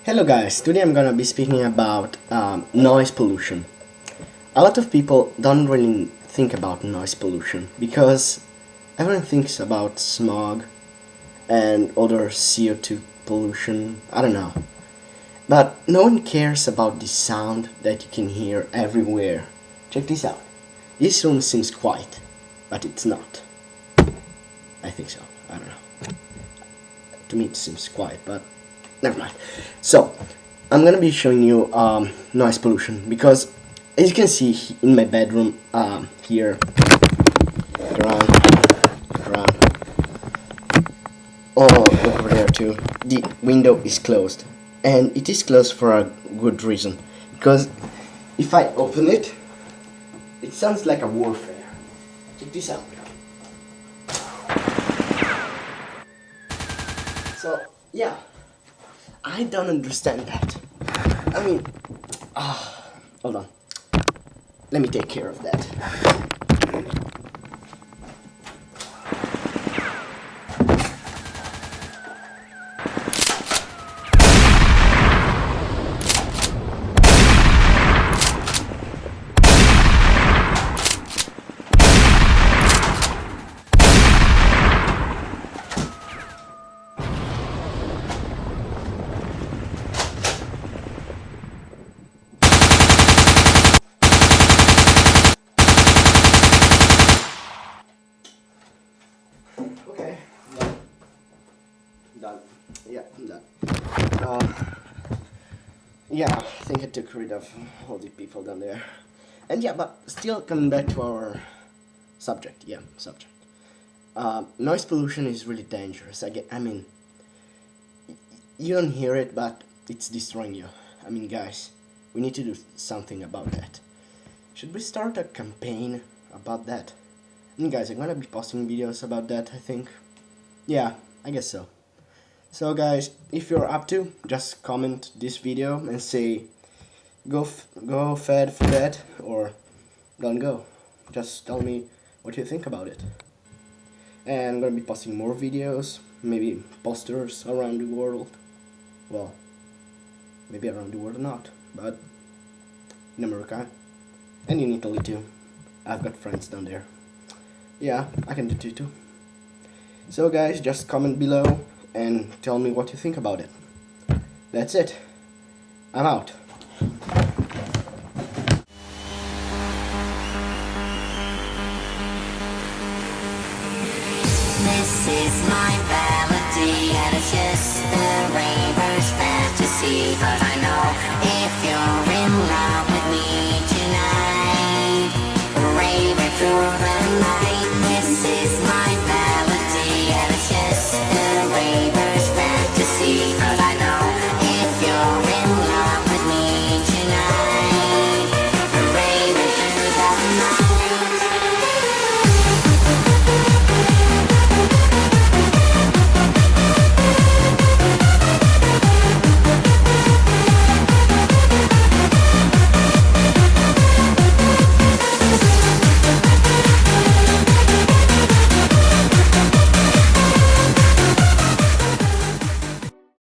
Hello guys, today I'm gonna be speaking about noise pollution. A lot of people don't really think about noise pollution because everyone thinks about smog and other CO2 pollution, I don't know. But no one cares about the sound that you can hear everywhere. Check this out. This room seems quiet, but it's not. I think so, I don't know. To me it seems quiet, but never mind. So I'm gonna be showing you noise pollution because, as you can see in my bedroom, here, around, oh, look over there too. The window is closed, and it is closed for a good reason. Because if I open it, it sounds like a warfare. Check this out. So yeah. I don't understand that. I mean, hold on. Let me take care of that. Okay, done. Yeah, I'm done. Yeah, I think I took rid of all the people down there. And yeah, but still coming back to our subject. Noise pollution is really dangerous. I mean, you don't hear it, but it's destroying you. I mean, guys, we need to do something about that. Should we start a campaign about that? And guys, I'm gonna be posting videos about that, I think. Yeah, I guess so. So guys, if you're up to, just comment this video and say go fed for that or don't go. Just tell me what you think about it. And I'm gonna be posting more videos, maybe posters around the world. Well, maybe around the world not, but in America and in Italy too. I've got friends down there. Yeah, I can do it too. So guys, just comment below and tell me what you think about it. That's it. I'm out. This is my bed.